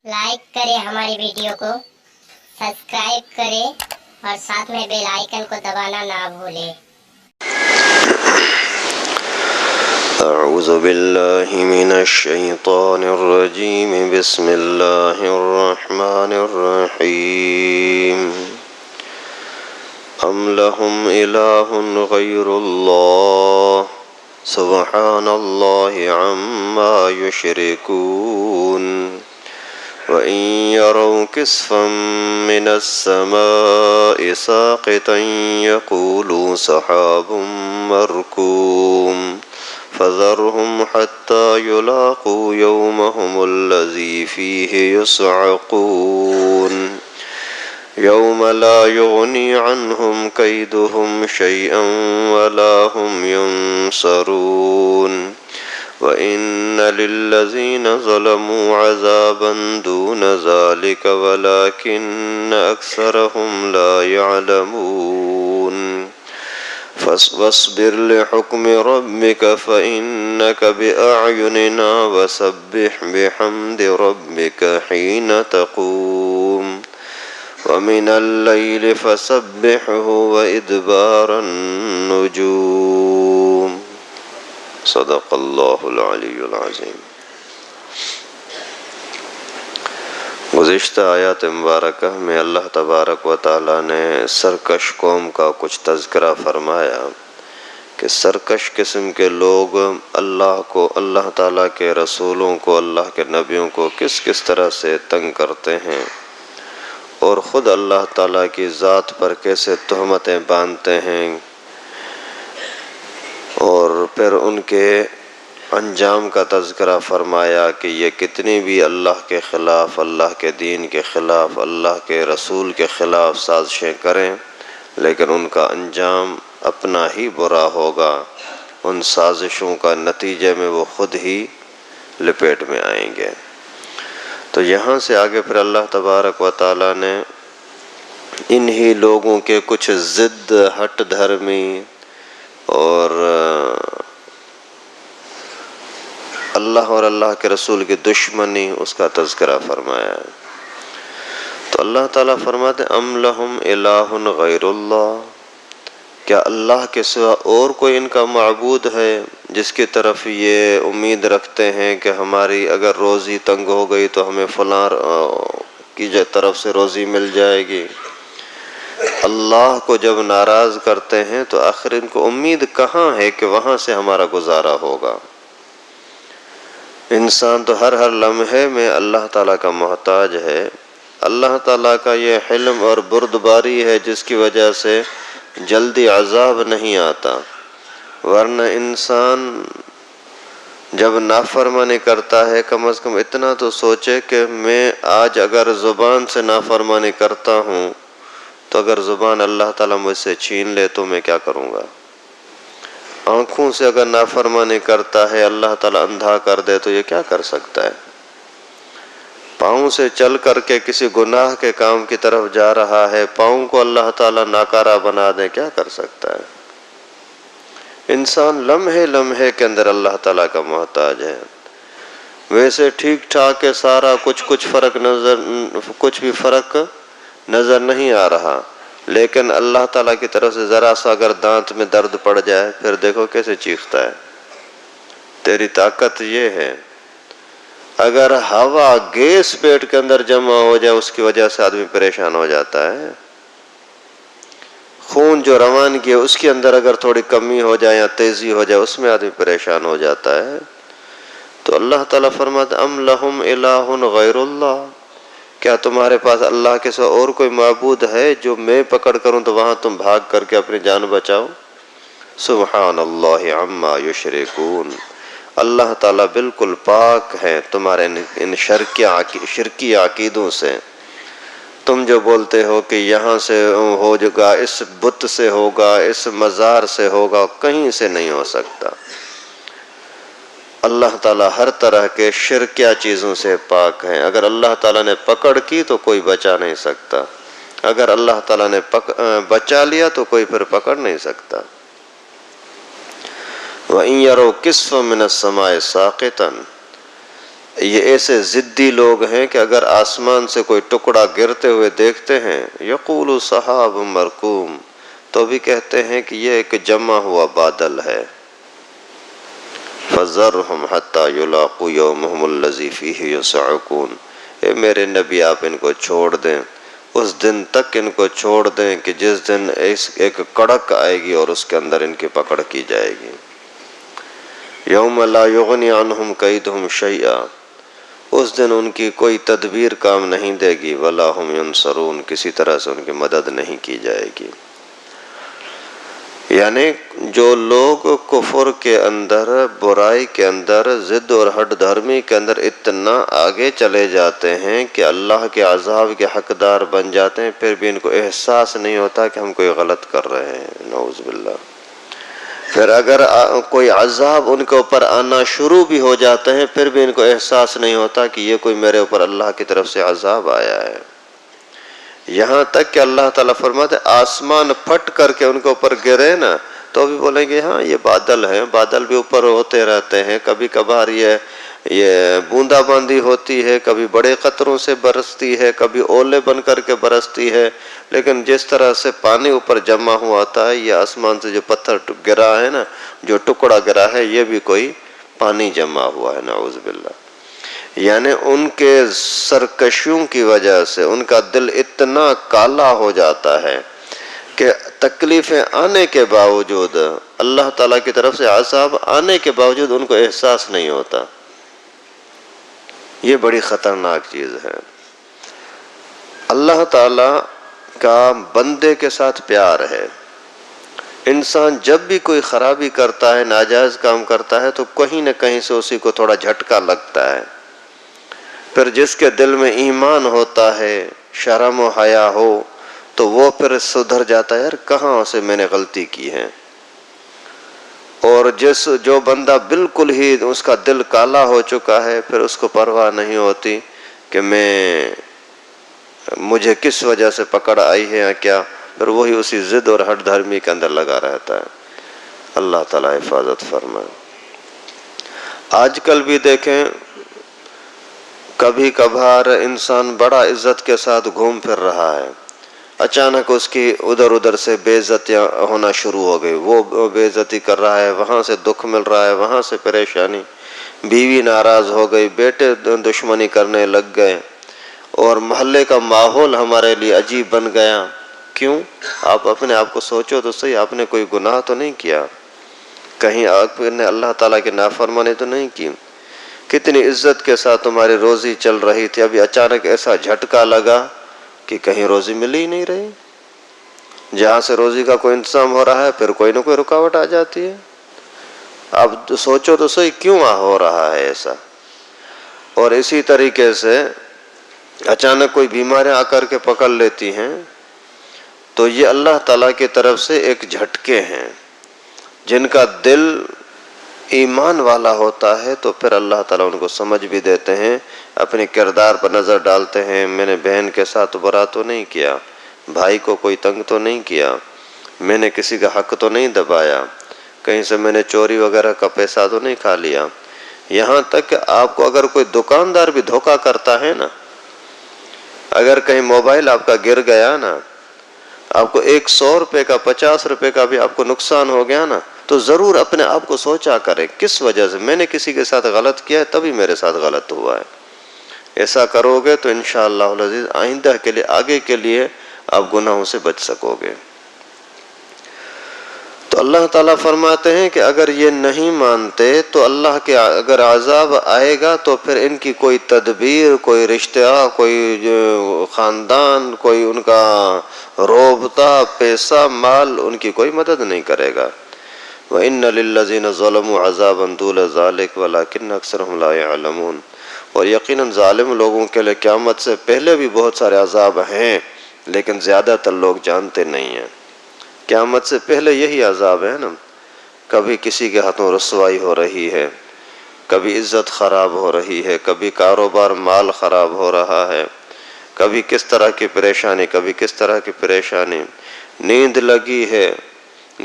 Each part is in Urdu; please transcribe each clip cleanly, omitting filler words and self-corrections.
لائک کریں ہماری ویڈیو کو، سبسکرائب کریں اور ساتھ میں بیل آئیکن کو دبانا نہ بھولیں۔ اعوذ باللہ من الشیطان الرجیم، بسم اللہ الرحمن الرحیم۔ ام لہم الہ غیر اللہ سبحان اللہ عما یشرکون۔ وَإِن يَرَوْا كِسْفًا مِّنَ السَّمَاءِ سَاقِطًا يَقُولُوا سَحَابٌ مَّرْكُومٌ فَذَرْهُمْ حَتَّى يُلَاقُوا يَوْمَهُمُ الَّذِي فِيهِ يُصْعَقُونَ يَوْمَ لَا يُغْنِي عَنْهُمْ كَيْدُهُمْ شَيْئًا وَلَا هُمْ يُنصَرُونَ وَإِنَّ لِلَّذِينَ ظَلَمُوا عَذَابًا دُونَ ذَلِكَ وَلَكِنَّ أَكْثَرَهُمْ لَا يَعْلَمُونَ فَاصْبِرْ لِحُكْمِ رَبِّكَ فَإِنَّكَ بِأَعْيُنِنَا وَسَبِّحْ بِحَمْدِ رَبِّكَ حِينَ تَقُومُ وَمِنَ اللَّيْلِ فَسَبِّحْهُ وَإِدْبَارَ النُّجُومِ۔ صدق اللہ العلی العظیم۔ گزشتہ آیات مبارکہ میں اللہ تبارک و تعالی نے سرکش قوم کا کچھ تذکرہ فرمایا کہ سرکش قسم کے لوگ اللہ کو، اللہ تعالیٰ کے رسولوں کو، اللہ کے نبیوں کو کس کس طرح سے تنگ کرتے ہیں اور خود اللہ تعالیٰ کی ذات پر کیسے تہمتیں باندھتے ہیں، اور پھر ان کے انجام کا تذکرہ فرمایا کہ یہ کتنی بھی اللہ کے خلاف، اللہ کے دین کے خلاف، اللہ کے رسول کے خلاف سازشیں کریں لیکن ان کا انجام اپنا ہی برا ہوگا، ان سازشوں کا نتیجے میں وہ خود ہی لپیٹ میں آئیں گے۔ تو یہاں سے آگے پھر اللہ تبارک و تعالیٰ نے انہی لوگوں کے کچھ ضد، ہٹ دھرمی اور اللہ اور اللہ کے رسول کی دشمنی، اس کا تذکرہ فرمایا ہے۔ تو اللہ تعالیٰ فرماتے ام لہم الہ غیر اللہ، کیا اللہ کے سوا اور کوئی ان کا معبود ہے جس کی طرف یہ امید رکھتے ہیں کہ ہماری اگر روزی تنگ ہو گئی تو ہمیں فلاں کی طرف سے روزی مل جائے گی۔ اللہ کو جب ناراض کرتے ہیں تو آخر ان کو امید کہاں ہے کہ وہاں سے ہمارا گزارا ہوگا؟ انسان تو ہر لمحے میں اللہ تعالیٰ کا محتاج ہے۔ اللہ تعالیٰ کا یہ حلم اور بردباری ہے جس کی وجہ سے جلدی عذاب نہیں آتا، ورنہ انسان جب نافرمانی کرتا ہے کم از کم اتنا تو سوچے کہ میں آج اگر زبان سے نافرمانی کرتا ہوں تو اگر زبان اللہ تعالیٰ مجھ سے چھین لے تو میں کیا کروں گا؟ آنکھوں سے اگر نافرمانی کرتا ہے، اللہ تعالیٰ اندھا کر دے تو یہ کیا کر سکتا ہے؟ پاؤں سے چل کر کے کسی گناہ کے کام کی طرف جا رہا ہے، پاؤں کو اللہ تعالیٰ ناکارہ بنا دے، کیا کر سکتا ہے؟ انسان لمحے لمحے کے اندر اللہ تعالیٰ کا محتاج ہے۔ ویسے ٹھیک ٹھاک ہے سارا کچھ بھی فرق نظر نہیں آ رہا، لیکن اللہ تعالیٰ کی طرف سے ذرا سا اگر دانت میں درد پڑ جائے پھر دیکھو کیسے چیختا ہے۔ تیری طاقت یہ ہے، اگر ہوا گیس پیٹ کے اندر جمع ہو جائے اس کی وجہ سے آدمی پریشان ہو جاتا ہے، خون جو روان کی ہے اس کے اندر اگر تھوڑی کمی ہو جائے یا تیزی ہو جائے اس میں آدمی پریشان ہو جاتا ہے۔ تو اللہ تعالیٰ فرماتا ام لہم الہ غیر اللہ، کیا تمہارے پاس اللہ کے سوا اور کوئی معبود ہے جو میں پکڑ کروں تو وہاں تم بھاگ کر کے اپنی جان بچاؤ؟ سبحان اللہ عما یشرکون، اللہ تعالیٰ بالکل پاک ہے تمہارے ان شرکی عقیدوں سے۔ تم جو بولتے ہو کہ یہاں سے ہو جگا، اس بت سے ہوگا، اس مزار سے ہوگا، کہیں سے نہیں ہو سکتا۔ اللہ تعالیٰ ہر طرح کے شرکیہ چیزوں سے پاک ہیں۔ اگر اللہ تعالیٰ نے پکڑ کی تو کوئی بچا نہیں سکتا، اگر اللہ تعالیٰ نے بچا لیا تو کوئی پھر پکڑ نہیں سکتا۔ وَإِن يَرَوْا كِسْفًا مِّنَ السَّمَاءِ سَاقِطًا، یہ ایسے ضدی لوگ ہیں کہ اگر آسمان سے کوئی ٹکڑا گرتے ہوئے دیکھتے ہیں یقول سحاب مرکوم، تو بھی کہتے ہیں کہ یہ ایک جمع ہوا بادل ہے. فذرہم حتی یلاقوا یومہم الذی فیہ یصعقون، اے میرے نبی آپ ان کو چھوڑ دیں، اس دن تک ان کو چھوڑ دیں کہ جس دن ایک کڑک آئے گی اور اس کے اندر ان کی پکڑ کی جائے گی. یوم لا یغنی عنہم کیدہم شیئا، اس دن ان کی کوئی تدبیر کام نہیں دے گی. ولا ہم ینصرون، کسی طرح سے ان کی مدد نہیں کی جائے گی. یعنی جو لوگ کفر کے اندر، برائی کے اندر، ضد اور ہٹ دھرمی کے اندر اتنا آگے چلے جاتے ہیں کہ اللہ کے عذاب کے حقدار بن جاتے ہیں، پھر بھی ان کو احساس نہیں ہوتا کہ ہم کوئی غلط کر رہے ہیں. نعوذ باللہ. پھر اگر کوئی عذاب ان کے اوپر آنا شروع بھی ہو جاتے ہیں، پھر بھی ان کو احساس نہیں ہوتا کہ یہ کوئی میرے اوپر اللہ کی طرف سے عذاب آیا ہے. یہاں تک کہ اللہ تعالیٰ فرماتے آسمان پھٹ کر کے ان کے اوپر گرے نا تو بھی بولیں گے ہاں یہ بادل ہیں، بادل بھی اوپر ہوتے رہتے ہیں، کبھی کبھار یہ بوندا باندی ہوتی ہے، کبھی بڑے قطروں سے برستی ہے، کبھی اولے بن کر کے برستی ہے، لیکن جس طرح سے پانی اوپر جمع ہوا تھا، یہ آسمان سے جو پتھر گرا ہے نا، جو ٹکڑا گرا ہے، یہ بھی کوئی پانی جمع ہوا ہے. نعوذ باللہ. یعنی ان کے سرکشیوں کی وجہ سے ان کا دل اتنا کالا ہو جاتا ہے کہ تکلیفیں آنے کے باوجود، اللہ تعالیٰ کی طرف سے عذاب آنے کے باوجود ان کو احساس نہیں ہوتا. یہ بڑی خطرناک چیز ہے. اللہ تعالیٰ کا بندے کے ساتھ پیار ہے. انسان جب بھی کوئی خرابی کرتا ہے، ناجائز کام کرتا ہے، تو کہیں نہ کہیں سے اسی کو تھوڑا جھٹکا لگتا ہے. پھر جس کے دل میں ایمان ہوتا ہے، شرم و حیا ہو، تو وہ پھر سدھر جاتا ہے، یار کہاں سے میں نے غلطی کی ہے. اور جو بندہ بالکل ہی اس کا دل کالا ہو چکا ہے، پھر اس کو پرواہ نہیں ہوتی کہ مجھے کس وجہ سے پکڑ آئی ہے یا کیا، پھر وہی اسی ضد اور ہٹ دھرمی کے اندر لگا رہتا ہے. اللہ تعالیٰ حفاظت فرمائے. آج کل بھی دیکھیں، کبھی کبھار انسان بڑا عزت کے ساتھ گھوم پھر رہا ہے، اچانک اس کی ادھر ادھر سے بے عزتیاں ہونا شروع ہو گئی. وہ بے عزتی کر رہا ہے، وہاں سے دکھ مل رہا ہے، وہاں سے پریشانی، بیوی ناراض ہو گئی، بیٹے دشمنی کرنے لگ گئے، اور محلے کا ماحول ہمارے لیے عجیب بن گیا. کیوں؟ آپ اپنے آپ کو سوچو تو صحیح، آپ نے کوئی گناہ تو نہیں کیا، کہیں آپ نے اللہ تعالیٰ کی نافرمانی تو نہیں کی. کتنی عزت کے ساتھ تمہاری روزی چل رہی تھی، ابھی اچانک ایسا جھٹکا لگا کہ کہیں روزی مل ہی نہیں رہی. جہاں سے روزی کا کوئی انتظام ہو رہا ہے، پھر کوئی نہ کوئی رکاوٹ آ جاتی ہے. اب سوچو تو صحیح کیوں ہو رہا ہے ایسا. اور اسی طریقے سے اچانک کوئی بیماریاں آ کر کے پکڑ لیتی ہیں، تو یہ اللہ تعالیٰ کی طرف سے ایک جھٹکے ہیں. جن کا دل ایمان والا ہوتا ہے تو پھر اللہ تعالیٰ ان کو سمجھ بھی دیتے ہیں، اپنے کردار پر نظر ڈالتے ہیں. میں نے بہن کے ساتھ برا تو نہیں کیا، بھائی کو کوئی تنگ تو نہیں کیا، میں نے کسی کا حق تو نہیں دبایا، کہیں سے میں نے چوری وغیرہ کا پیسہ تو نہیں کھا لیا. یہاں تک کہ آپ کو اگر کوئی دکاندار بھی دھوکہ کرتا ہے نا، اگر کہیں موبائل آپ کا گر گیا نا، آپ کو 100 روپے کا 50 روپے کا بھی آپ کو نقصان ہو گیا نا، تو ضرور اپنے آپ کو سوچا کریں کس وجہ سے میں نے کسی کے ساتھ غلط کیا ہے، تبھی میرے ساتھ غلط ہوا ہے. ایسا کرو گے تو انشاءاللہ العزیز آئندہ کے لیے، آگے کے لیے آپ گناہوں سے بچ سکو گے. تو اللہ تعالیٰ فرماتے ہیں کہ اگر یہ نہیں مانتے تو اللہ کے اگر عذاب آئے گا تو پھر ان کی کوئی تدبیر، کوئی رشتہ، کوئی خاندان، کوئی ان کا رابطہ، پیسہ، مال ان کی کوئی مدد نہیں کرے گا. وَإِنَّ لِلَّذِينَ ظَلَمُوا عَذَابًا دُونَ ذَلِكَ وَلَكِنَّ أَكْثَرَهُمْ لَا يَعْلَمُونَ. اور یقیناً ظالم لوگوں کے لیے قیامت سے پہلے بھی بہت سارے عذاب ہیں، لیکن زیادہ تر لوگ جانتے نہیں ہیں. قیامت سے پہلے یہی عذاب ہے نا، کبھی کسی کے ہاتھوں رسوائی ہو رہی ہے، کبھی عزت خراب ہو رہی ہے، کبھی کاروبار مال خراب ہو رہا ہے، کبھی کس طرح کی پریشانی، کبھی کس طرح کی پریشانی. نیند لگی ہے،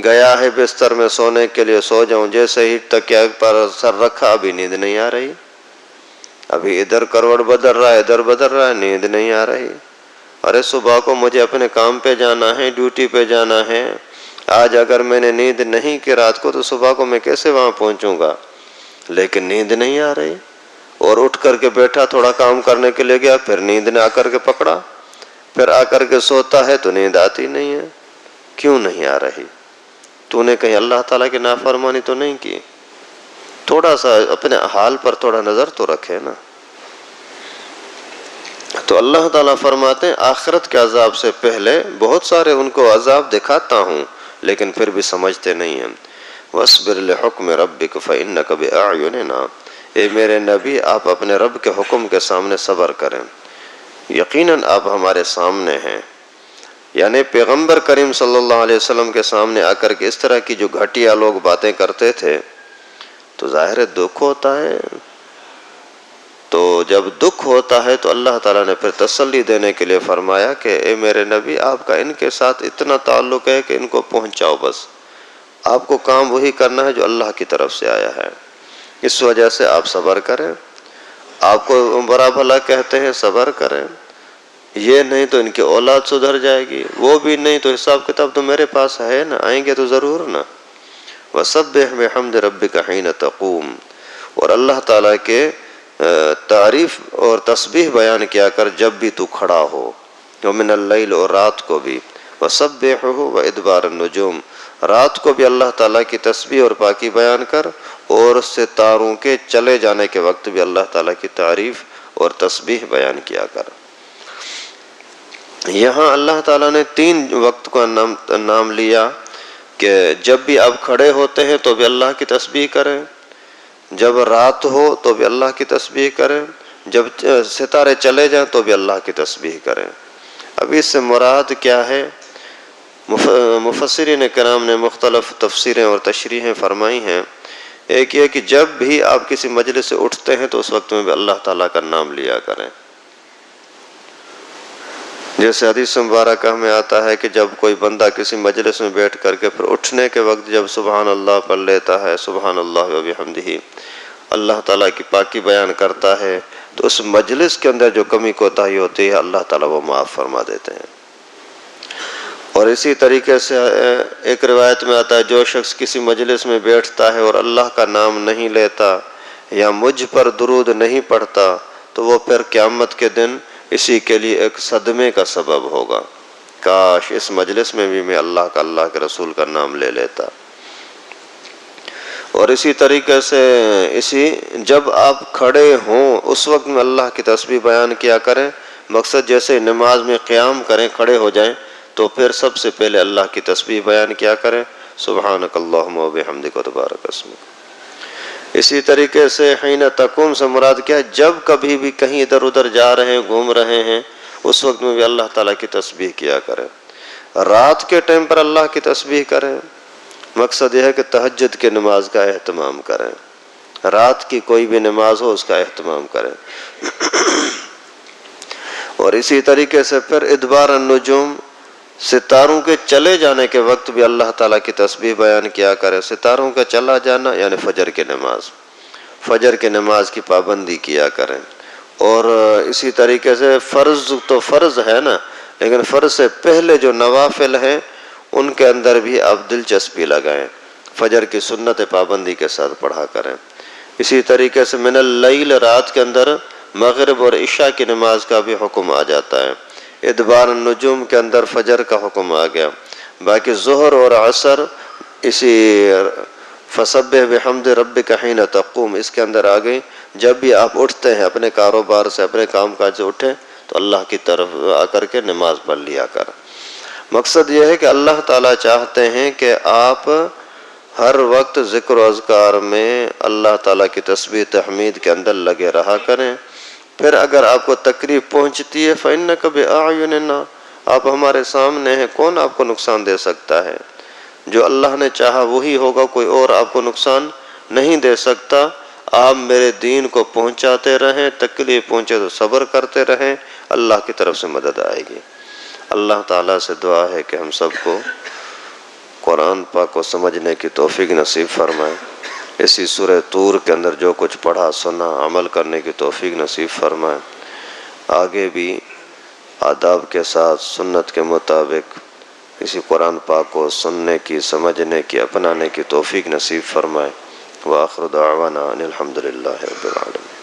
گیا ہے بستر میں سونے کے لیے، سو جاؤں، جیسے ہی تکیہ پر سر رکھا ابھی نیند نہیں آ رہی. ابھی ادھر کروٹ بدل رہا ہے, ادھر بدل رہا ہے, نیند نہیں آ رہی. ارے صبح کو مجھے اپنے کام پہ جانا ہے, ڈیوٹی پہ جانا ہے. آج اگر میں نے نیند نہیں کی رات کو تو صبح کو میں کیسے وہاں پہنچوں گا؟ لیکن نیند نہیں آ رہی, اور اٹھ کر کے بیٹھا, تھوڑا کام کرنے کے لیے گیا, پھر نیند نے آ کر کے پکڑا, پھر آ کر کے سوتا ہے تو نیند آتی نہیں ہے. کیوں نہیں آ رہی؟ تو نے کہیں اللہ تعالیٰ کی نافرمانی تو نہیں کی؟ تھوڑا سا اپنے حال پر تھوڑا نظر تو رکھے نا. تو اللہ تعالیٰ فرماتے ہیں آخرت کے عذاب سے پہلے بہت سارے ان کو عذاب دکھاتا ہوں, لیکن پھر بھی سمجھتے نہیں ہیں. وَاصْبِرْ لِحُكْمِ رَبِّكَ فَإِنَّكَ بِأَعْيُنِنَا. اے میرے نبی, آپ اپنے رب کے حکم کے سامنے صبر کریں, یقیناً آپ ہمارے سامنے ہیں. یعنی پیغمبر کریم صلی اللہ علیہ وسلم کے سامنے آ کر کے اس طرح کی جو گھٹیا لوگ باتیں کرتے تھے تو ظاہر دکھ ہوتا ہے. تو جب دکھ ہوتا ہے تو اللہ تعالیٰ نے پھر تسلی دینے کے لیے فرمایا کہ اے میرے نبی, آپ کا ان کے ساتھ اتنا تعلق ہے کہ ان کو پہنچاؤ, بس آپ کو کام وہی کرنا ہے جو اللہ کی طرف سے آیا ہے. اس وجہ سے آپ صبر کریں. آپ کو برا بھلا کہتے ہیں, صبر کریں. یہ نہیں تو ان کی اولاد سدھر جائے گی, وہ بھی نہیں تو حساب کتاب تو میرے پاس ہے نا, آئیں گے تو ضرور نا. وَسَبِّحْ بِحَمْدِ رَبِّكَ حِينَ تَقُومُ. اور اللہ تعالیٰ کے تعریف اور تسبیح بیان کیا کر جب بھی تو کھڑا ہو. وَمِنَ اللَّيْلِ, اور رات کو بھی. وَسَبِّحْهُ وَإِدْبَارَ النُّجُومِ. رات کو بھی اللہ تعالیٰ کی تسبیح اور پاکی بیان کر, اور ستاروں کے چلے جانے کے وقت بھی اللہ تعالیٰ کی تعریف اور تسبیح بیان کیا کر. یہاں اللہ تعالیٰ نے 3 وقت کا نام لیا کہ جب بھی آپ کھڑے ہوتے ہیں تو بھی اللہ کی تسبیح کریں, جب رات ہو تو بھی اللہ کی تسبیح کریں, جب ستارے چلے جائیں تو بھی اللہ کی تسبیح کریں. اب اس سے مراد کیا ہے؟ مفسرین کرام نے مختلف تفسیریں اور تشریحیں فرمائی ہیں. ایک یہ کہ جب بھی آپ کسی مجلس سے اٹھتے ہیں تو اس وقت میں بھی اللہ تعالیٰ کا نام لیا کریں. جیسے حدیث مبارکہ میں آتا ہے کہ جب کوئی بندہ کسی مجلس میں بیٹھ کر کے پھر اٹھنے کے وقت جب سبحان اللہ پڑھ لیتا ہے, سبحان اللہ و بحمدہ, اللہ تعالیٰ کی پاکی بیان کرتا ہے, تو اس مجلس کے اندر جو کمی کوتاہی ہوتی ہے اللہ تعالیٰ وہ معاف فرما دیتے ہیں. اور اسی طریقے سے ایک روایت میں آتا ہے جو شخص کسی مجلس میں بیٹھتا ہے اور اللہ کا نام نہیں لیتا یا مجھ پر درود نہیں پڑھتا تو وہ پھر قیامت کے دن اسی کے لیے ایک صدمے کا سبب ہوگا. کاش اس مجلس میں بھی میں اللہ کے رسول کا نام لے لیتا. اور اسی طریقے سے جب آپ کھڑے ہوں اس وقت میں اللہ کی تسبیح بیان کیا کریں. مقصد جیسے نماز میں قیام کریں, کھڑے ہو جائیں تو پھر سب سے پہلے اللہ کی تسبیح بیان کیا کریں, سبحانک اللہم و بحمدک و تبارک اسمک. اسی طریقے سے حین تقوم سے مراد کیا ہے؟ جب کبھی بھی کہیں ادھر ادھر جا رہے ہیں, گھوم رہے ہیں, اس وقت میں بھی اللہ تعالیٰ کی تسبیح کیا کریں. رات کے ٹائم پر اللہ کی تسبیح کریں. مقصد یہ ہے کہ تہجد کی نماز کا اہتمام کریں, رات کی کوئی بھی نماز ہو اس کا اہتمام کریں. اور اسی طریقے سے پھر ادبار النجوم, ستاروں کے چلے جانے کے وقت بھی اللہ تعالیٰ کی تسبیح بیان کیا کرے. ستاروں کا چلا جانا یعنی فجر کی نماز کی پابندی کیا کریں. اور اسی طریقے سے فرض تو فرض ہے نا, لیکن فرض سے پہلے جو نوافل ہیں ان کے اندر بھی آپ دلچسپی لگائیں, فجر کی سنت پابندی کے ساتھ پڑھا کریں. اسی طریقے سے من اللیل, رات کے اندر مغرب اور عشاء کی نماز کا بھی حکم آ جاتا ہے. ادبار النجوم کے اندر فجر کا حکم آ گیا. باقی ظہر اور عصر اسی فسبح بحمد ربک حین تقوم اس کے اندر آ گئی. جب بھی آپ اٹھتے ہیں اپنے کاروبار سے, اپنے کام کاج سے اٹھیں تو اللہ کی طرف آ کر کے نماز پڑھ لیا کر. مقصد یہ ہے کہ اللہ تعالیٰ چاہتے ہیں کہ آپ ہر وقت ذکر و اذکار میں اللہ تعالیٰ کی تسبیح تحمید کے اندر لگے رہا کریں. پھر اگر آپ کو تکلیف پہنچتی ہے فَإِنَّكَ بِأَعْيُنِنَا, آپ ہمارے سامنے ہیں, کون آپ کو نقصان دے سکتا ہے؟ جو اللہ نے چاہا وہی ہوگا, کوئی اور آپ کو نقصان نہیں دے سکتا. آپ میرے دین کو پہنچاتے رہیں, تکلیف پہنچے تو صبر کرتے رہیں, اللہ کی طرف سے مدد آئے گی. اللہ تعالیٰ سے دعا ہے کہ ہم سب کو قرآن پاک کو سمجھنے کی توفیق نصیب فرمائے. اسی سورہ طور کے اندر جو کچھ پڑھا سنا عمل کرنے کی توفیق نصیب فرمائے، آگے بھی آداب کے ساتھ سنت کے مطابق اسی قرآن پاک کو سننے کی، سمجھنے کی، اپنانے کی توفیق نصیب فرمائے۔ وآخر دعوانا ان الحمدللہ رب العالمین۔